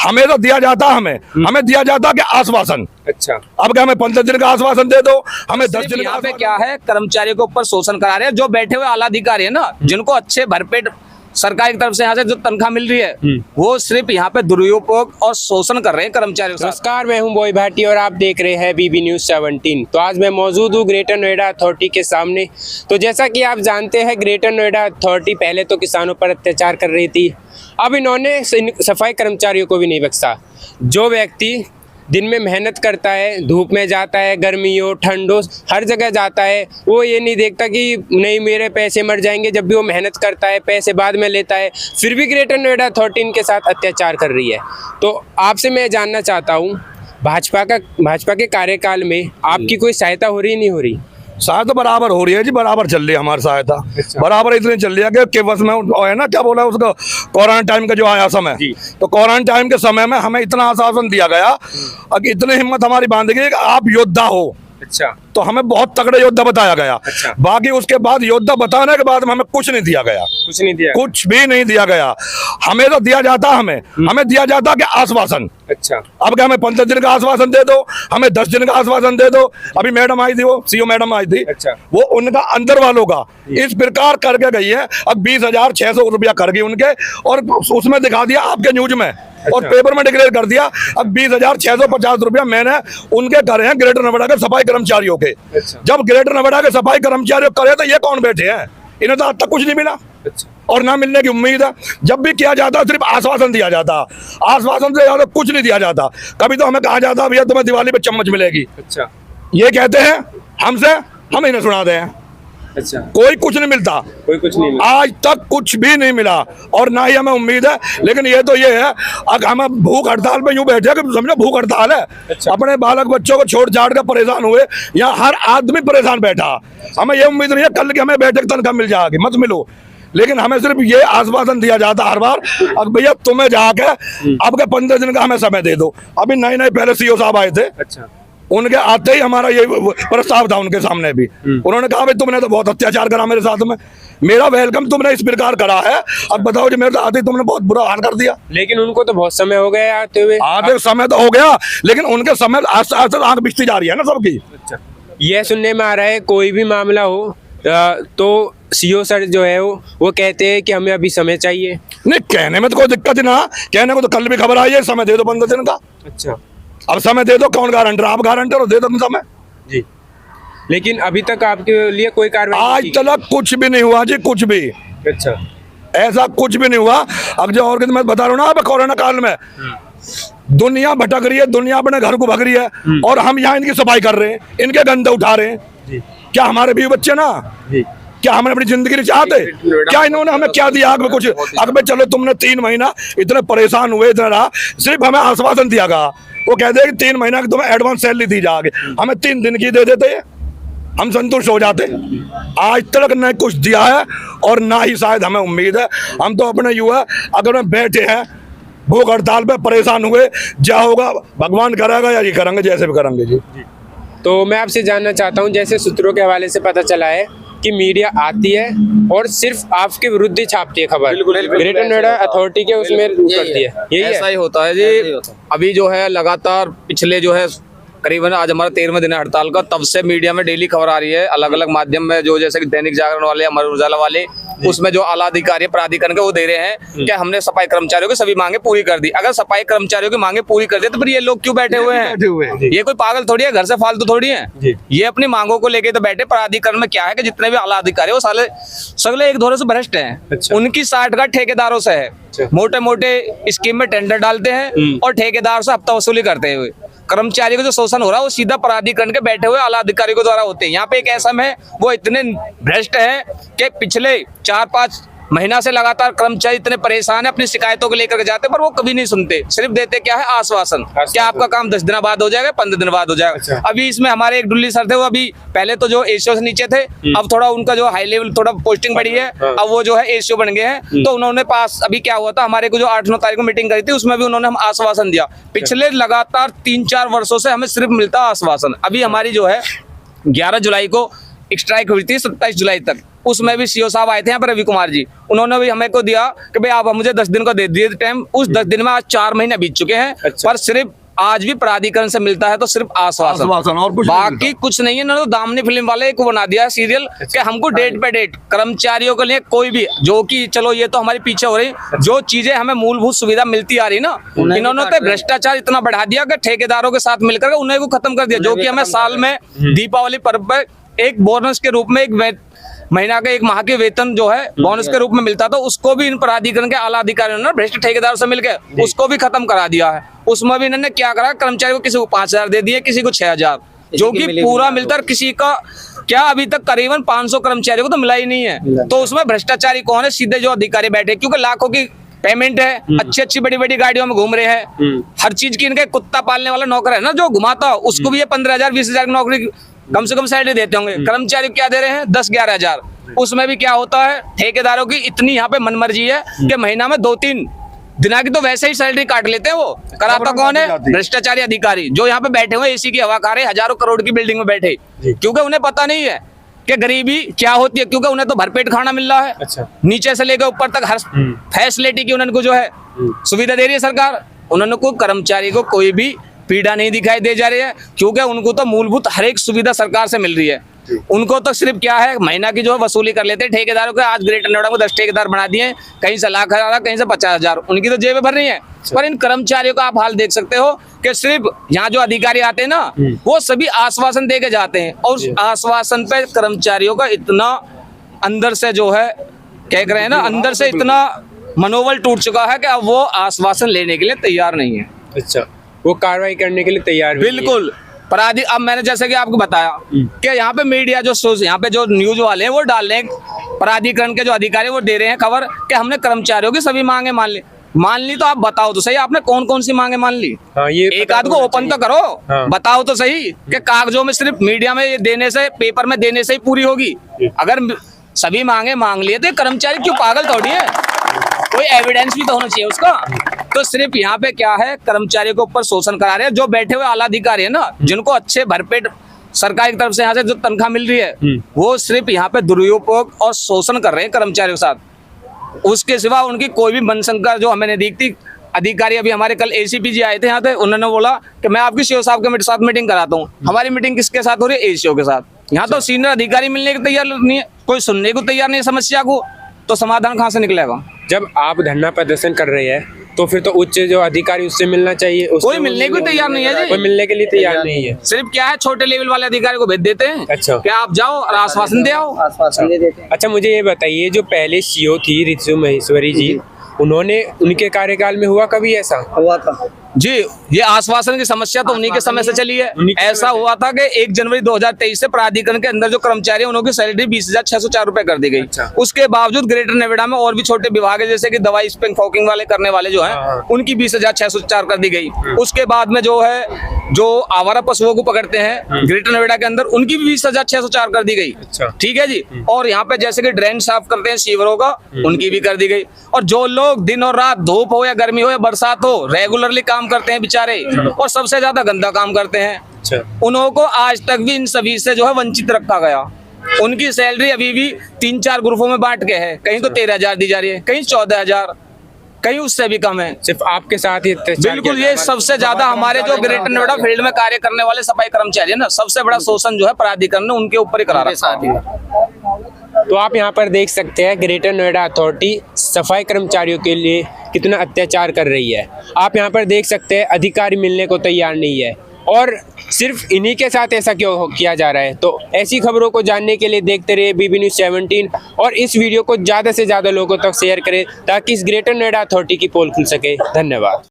हमें तो दिया जाता, हमें दिया जाता कि आश्वासन। अच्छा, अब क्या हमें 15 दिन का आश्वासन दे दो, हमें 10 दिन का यहाँ पे क्या है, कर्मचारियों के ऊपर शोषण करा रहे हैं। जो बैठे हुए आला अधिकारी है ना, जिनको अच्छे भरपेट सरकार की तरफ से यहाँ से जो तनख्वाह मिल रही है, वो सिर्फ यहाँ पे दुरुपयोग और शोषण कर रहे हैं कर्मचारियों का। नमस्कार, मैं हूं बॉय भाटी और आप देख रहे हैं बीबी न्यूज़ 17। तो आज मैं मौजूद हूं ग्रेटर नोएडा अथॉरिटी के सामने। तो जैसा कि आप जानते हैं, ग्रेटर नोएडा अथॉरिटी पहले तो किसानों पर अत्याचार कर रही थी, अब इन्होंने सफाई कर्मचारियों को भी नहीं बख्शा। जो व्यक्ति दिन में मेहनत करता है, धूप में जाता है, गर्मी हो ठंड हो, हर जगह जाता है, वो ये नहीं देखता कि नहीं मेरे पैसे मर जाएंगे। जब भी वो मेहनत करता है, पैसे बाद में लेता है, फिर भी ग्रेटर नोएडा अथॉरिटी इनके साथ अत्याचार कर रही है। तो आपसे मैं जानना चाहता हूँ, भाजपा के कार्यकाल में आपकी कोई सहायता हो रही नहीं हो रही? सहायता बराबर हो रही है जी, बराबर चल रही है हमारी सहायता। बराबर इसलिए चल रही है कि बस में है ना, क्या बोला उसका, क्वारंटाइन टाइम का जो आया समय, तो क्वारंटाइन टाइम के समय में हमें इतना आश्वासन दिया गया, अब इतनी हिम्मत हमारी बांध गई कि आप योद्धा हो। अच्छा, तो हमें बहुत तगड़े योद्धा बताया गया। अच्छा। बाकी उसके बाद योद्धा बताने के बाद हमें कुछ नहीं दिया गया, कुछ नहीं दिया, कुछ भी नहीं दिया गया। हमें तो दिया जाता, हमें दिया जाता कि आश्वासन। अच्छा, अब क्या हमें 15 दिन का आश्वासन दे दो, हमें 10 दिन का आश्वासन दे दो। अभी मैडम आई थी, वो सीओ मैडम आई थी, अच्छा, वो उनका अंदर वालों का इस प्रकार करके गई है। अब 20,600 रुपया कर गई उनके, और उसमें दिखा दिया आपके न्यूज में, और पेपर में डिक्लेयर कर दिया। अब 20,650 रुपया मैंने उनके करे हैं ग्रेटर नोएडा के सफाई कर्मचारियों के। अच्छा। जब ग्रेटर नोएडा के सफाई कर्मचारियों करे तो ये कौन बैठे हैं? इन्हें तो आज तक कुछ नहीं मिला। अच्छा, और ना मिलने की उम्मीद है। जब भी किया जाता सिर्फ आश्वासन दिया जाता, आश्वासन से ज्यादा कुछ नहीं दिया जाता। कभी तो हमें कहा जाता भैया तुम्हें दिवाली पे चम्मच मिलेगी, अच्छा, ये कहते हैं हमसे, हम इन्हें सुनाते हैं। अच्छा, कोई कुछ नहीं मिलता, कोई कुछ नहीं मिला। आज तक कुछ भी नहीं मिला, और ना ही हमें उम्मीद है। लेकिन ये तो ये है, अगर हम भूख हड़ताल पे यूं बैठे कि समझो भूख हड़ताल है। अच्छा। अपने बालक बच्चों को छोड़ छाड़ कर परेशान हुए, यहाँ हर आदमी परेशान बैठा। हमें ये उम्मीद नहीं है कल की हमें बैठे तनख्वाह मिल जाएगी, मत मिलो। लेकिन हमें सिर्फ ये आश्वासन दिया जाता हर बार, अब भैया तुम्हें जाके अब के 15 दिन का हमें समय दे दो। अभी नए पहले सीओ साहब आए थे, अच्छा, उनके आते ही हमारा ये प्रस्ताव था उनके सामने भी। उन्होंने कहा भाई तुमने तो बहुत अत्याचार करा मेरे साथ में, मेरा वेलकम तुमने इस प्रकार करा है, अब बताओ जी मेरे साथ आते ही तुमने बहुत बुरा हाल कर दिया। लेकिन उनको तो बहुत समय हो गया आते हुए। आधे समय तो हो गया, लेकिन उनके समय आस्ते आस्ते आंख बिछती जा रही है ना सबकी। अच्छा, यह सुनने में आ रहा है कोई भी मामला हो तो सीओ सर जो है वो कहते हैं कि हमें अभी समय चाहिए। नहीं, कहने में तो कोई दिक्कत ही ना, कहने को तो कल भी खबर आई है, समय दे दो 15 दिन का। अच्छा, अब समय दे दो, कौन गारंटर? आप गारंटर हो, दे दो समय जी। लेकिन अभी तक आपके लिए कोई कार्रवाई आज तक कुछ भी नहीं हुआ जी, कुछ भी। अच्छा, ऐसा कुछ भी नहीं हुआ। अब जो और मैं बता रहा हूँ ना, अब कोरोना काल में दुनिया भटक रही है, दुनिया अपने घर को भग रही है, और हम यहाँ इनकी सफाई कर रहे हैं, इनके गंदे उठा रहे हैं जी। क्या हमारे भी बच्चे ना, क्या हमें अपनी जिंदगी नहीं चाहते? क्या इन्होंने हमें क्या दिया आग में? कुछ आग में चलो तुमने 3 महीना इतने परेशान हुए, इतना रहा, सिर्फ हमें आश्वासन दिया गया। वो कहते हैं कि 3 महीना की तुम्हें एडवांस सैलरी दी जाएगी, हमें 3 दिन की दे देते, हम संतुष्ट हो जाते। आज तक न कुछ दिया है, और ना ही शायद हमें उम्मीद है। हम तो अपने युवा अगर हम बैठे हैं भूख हड़ताल पे, परेशान हुए, क्या होगा भगवान करेगा, या ये करेंगे जैसे भी करेंगे जी। तो मैं आपसे जानना चाहता हूं, जैसे सूत्रों के हवाले से पता चला है कि मीडिया आती है और सिर्फ आपके विरुद्ध ही छापती है खबर, ग्रेटर नोएडा अथॉरिटी के उसमें करती है, यही ऐसा ही होता है जी। अभी जो है लगातार पिछले जो है करीबन आज हमारा 13वां दिन है हड़ताल का, तब से मीडिया में डेली खबर आ रही है, अलग अलग माध्यम में, जो जैसे कि दैनिक जागरण वाले, अमर उजाला वाले, उसमें जो आला अधिकारी प्राधिकरण के वो दे रहे हैं कि हमने सफाई कर्मचारियों की सभी मांगे पूरी कर दी। अगर सफाई कर्मचारियों की मांगे पूरी कर दी तो फिर ये लोग क्यों बैठे हुए हैं? ये कोई पागल थोड़ी है, घर से फालतू थोड़ी है। ये अपनी मांगों को लेके तो बैठे। प्राधिकरण में क्या है कि जितने भी आला अधिकारी वो सगले एक धोरे से भ्रष्ट हैं। उनकी साठगांठ ठेकेदारों से है, मोटे मोटे स्कीम में टेंडर डालते हैं और ठेकेदार से हफ्ता वसूली करते हुए कर्मचारियों को जो शोषण हो रहा है वो सीधा प्राधिकरण के बैठे हुए आला अधिकारियों के द्वारा होते हैं। यहाँ पे एक ऐसा है वो इतने भ्रष्ट है कि पिछले 4-5 महीना से लगातार कर्मचारी इतने परेशान है, अपनी शिकायतों को लेकर के जाते हैं, पर वो कभी नहीं सुनते, सिर्फ देते क्या है आश्वासन, क्या आपका काम 10 दिन बाद हो जाएगा, 15 दिन बाद हो जाएगा। अच्छा। अभी इसमें हमारे एक डुल्ली सर थे, वो अभी पहले तो जो एसीओ से नीचे थे, अब थोड़ा उनका जो हाई लेवल थोड़ा पोस्टिंग बढ़ी है, अब वो जो है एसीओ बन गए हैं। तो उन्होंने पास अभी क्या हुआ था, हमारे को जो 8-9 तारीख को मीटिंग करी थी, उसमें भी उन्होंने हम आश्वासन दिया। पिछले लगातार 3-4 वर्षों से हमें सिर्फ मिलता आश्वासन। अभी हमारी जो है 11 जुलाई को स्ट्राइक हुई थी, 27 जुलाई तक उसमें भी सीओ साहब आए थे यहाँ पर, रवि कुमार जी, उन्होंने भी हमें को दिया कि भाई आप मुझे 10 दिन का दे दिए टाइम। उस 10 दिन में आज 4 महीने बीत चुके हैं। अच्छा। पर सिर्फ आज भी प्राधिकरण से मिलता है तो सिर्फ आश्वासन, और कुछ नहीं बाकी कुछ नहीं है। इन्होंने तो दामनी फिल्म वाले को बना दिया सीरियल कि हमको डेट पे डेट कर्मचारियों के लिए कोई भी, जो कि चलो ये तो हमारे पीछे हो रही, जो चीजें हमें मूलभूत सुविधा मिलती आ रही ना, इन्होंने तो भ्रष्टाचार इतना बढ़ा दिया कि ठेकेदारों के साथ मिलकर के उन्हें को खत्म कर दिया। जो कि हमें साल में दीपावली पर्व पर एक बोनस के रूप में एक महीना का 1 माह के वेतन जो है बोनस के रूप में मिलता था, उसको भी इन प्राधिकरण के आला अधिकारियों ने भ्रष्ट ठेकेदारों से मिलकर उसको भी खत्म करा दिया है। उसमें भी इन्होंने क्या करा, कर्मचारी को किसी को 5,000 दे दिए, किसी को 6,000, जो कि पूरा मिलता, किसी का क्या अभी तक करीबन 500 कर्मचारियों को तो मिला ही नहीं है। तो उसमें भ्रष्टाचारी कौन है? सीधे जो अधिकारी बैठे, क्योंकि लाखों की पेमेंट है, अच्छी बड़ी बड़ी गाड़ियों में घूम रहे हैं, हर चीज की इनके कुत्ता पालने वाला नौकर है ना जो घुमाता, उसको भी ये 15,000 20,000 की नौकरी कम से कम सैलरी देते होंगे। कर्मचारी क्या दे रहे हैं? 10-11,000। उसमें भी क्या होता है, ठेकेदारों की इतनी यहाँ पे मनमर्जी है कि महीना में 2-3 दिना की तो वैसे ही सैलरी काट लेते हैं। वो कराता कौन है? भ्रष्टाचारी अधिकारी जो यहाँ पे बैठे हुए एसी की हवा खा रहे, हजारों करोड़ की बिल्डिंग में बैठे, क्योंकि उन्हें पता नहीं है कि गरीबी क्या होती है, क्योंकि उन्हें तो भरपेट खाना मिल रहा है। अच्छा। नीचे से लेकर ऊपर तक हर फैसिलिटी की उन्होंने को जो है सुविधा दे रही है सरकार। उन्होंने को कर्मचारी को कोई भी पीड़ा नहीं दिखाई दे जा रही है, क्योंकि उनको तो मूलभूत हर एक सुविधा सरकार से मिल रही है। उनको तो सिर्फ क्या है, महीना की जो है वसूली कर लेते हैं ठेकेदारों के। आज ग्रेटर नोएडा को 10 ठेकेदार बना दिए, कहीं से 1,00,000 कहीं से 50,000, उनकी तो जेबें भर रही है। पर इन कर्मचारियों का आप हाल देख सकते हो कि सिर्फ यहाँ जो अधिकारी आते हैं ना, वो सभी आश्वासन दे के जाते हैं, और उस आश्वासन पे कर्मचारियों का इतना अंदर से जो है कह रहे हैं ना, अंदर से इतना मनोबल टूट चुका है कि अब वो आश्वासन लेने के लिए तैयार नहीं है। अच्छा, वो कार्रवाई करने के लिए तैयार बिल्कुल। अब मैंने जैसे कि आपको बताया कि यहाँ पे मीडिया जो यहाँ पे जो न्यूज वाले हैं वो डाल रहे हैं, प्राधिकरण के जो अधिकारी वो दे रहे हैं खबर कि हमने कर्मचारियों की सभी मांगे मान ली। तो आप बताओ तो सही, आपने कौन कौन सी मांगे मान ली? हाँ, ये एक आध को ओपन तो करो। हाँ। बताओ तो सही कि कागजों में सिर्फ मीडिया में ये देने से, पेपर में देने से ही पूरी होगी? अगर सभी मांगे मांग लिए तो कर्मचारी क्यों पागल थोड़ी है, कोई एविडेंस भी तो होना चाहिए उसका। तो सिर्फ यहाँ पे क्या है, कर्मचारियों के ऊपर शोषण करा रहे हैं। जो बैठे हुए आला अधिकारी है ना, जिनको अच्छे भरपेट सरकार की तरफ से यहाँ से जो तनख्वाह मिल रही है, वो सिर्फ यहाँ पे दुरुपयोग और शोषण कर रहे हैं कर्मचारियों के साथ। उसके सिवा उनकी कोई भी मनशंका जो हमें नहीं दिखती। अधिकारी अभी हमारे कल एसीपी जी आए थे यहाँ पे, उन्होंने बोला कि मैं आपकी सीओ साहब के साथ मीटिंग कराता हूँ। हमारी मीटिंग किसके साथ हो रही है? एसीओ के साथ। यहाँ तो सीनियर अधिकारी मिलने को तैयार नहीं है, कोई सुनने को तैयार नहीं है समस्या को, तो समाधान कहाँ से निकलेगा? जब आप धरना प्रदर्शन कर रहे हैं तो फिर तो उच्च जो अधिकारी उससे मिलना चाहिए, कोई मिलने को तैयार नहीं है जी। कोई मिलने के लिए तैयार नहीं है। सिर्फ क्या है, छोटे लेवल वाले अधिकारी को भेज देते हैं। अच्छा। क्या आप जाओ और आश्वासन दे आओ। आश्वासन दे देते हैं। अच्छा, मुझे ये बताइए, जो पहले सीओ थी रितु महेश्वरी जी, उन्होंने उनके कार्यकाल में हुआ कभी ऐसा? हुआ था जी, ये आश्वासन की समस्या तो उन्हीं के समय से चली है। ऐसा हुआ था कि 1 जनवरी 2023 से प्राधिकरण के अंदर जो कर्मचारी हैं उनकी सैलरी 20,604 रुपए कर दी गई। अच्छा। उसके बावजूद ग्रेटर नोएडा में और भी छोटे विभाग है, जैसे कि दवाई स्पिन फॉकिंग वाले करने वाले जो हैं, उनकी 20,604 कर दी गई। उसके बाद में जो है, जो आवारा पशुओं को पकड़ते हैं ग्रेटर नोएडा के अंदर, उनकी भी 20,604 कर दी गई। अच्छा। ठीक है जी। और यहाँ पे जैसे कि ड्रेन साफ करते हैं सीवरों का, उनकी भी कर दी गई। और जो लोग दिन और रात, धूप हो या गर्मी हो या बरसात हो, रेगुलरली काम करते हैं बेचारे, और सबसे ज्यादा गंदा काम करते हैं, अच्छा, उन्हों को आज तक भी इन सभी से जो है वंचित रखा गया। उनकी सैलरी अभी भी 3-4 ग्रुपों में बांट के है, कहीं तो 13,000 दी जा रही है, कहीं 14,000, कहीं उससे भी कम है। सिर्फ आपके साथ ही अत्याचार बिल्कुल, किया ये सबसे ज्यादा हमारे जो ग्रेटर नोएडा फील्ड में कार्य करने वाले सफाई कर्मचारी है ना, सबसे बड़ा शोषण जो है प्राधिकरण ने उनके ऊपर ही करा रखा है। तो आप यहाँ पर देख सकते हैं ग्रेटर नोएडा अथॉरिटी सफाई कर्मचारियों के लिए कितना अत्याचार कर रही है। आप यहाँ पर देख सकते हैं अधिकारी मिलने को तैयार नहीं है, और सिर्फ इन्हीं के साथ ऐसा क्यों किया जा रहा है? तो ऐसी खबरों को जानने के लिए देखते रहिए बीबी न्यूज़ 17, और इस वीडियो को ज़्यादा से ज़्यादा लोगों तक शेयर करें ताकि इस ग्रेटर नोएडा अथॉरिटी की पोल खुल सके। धन्यवाद।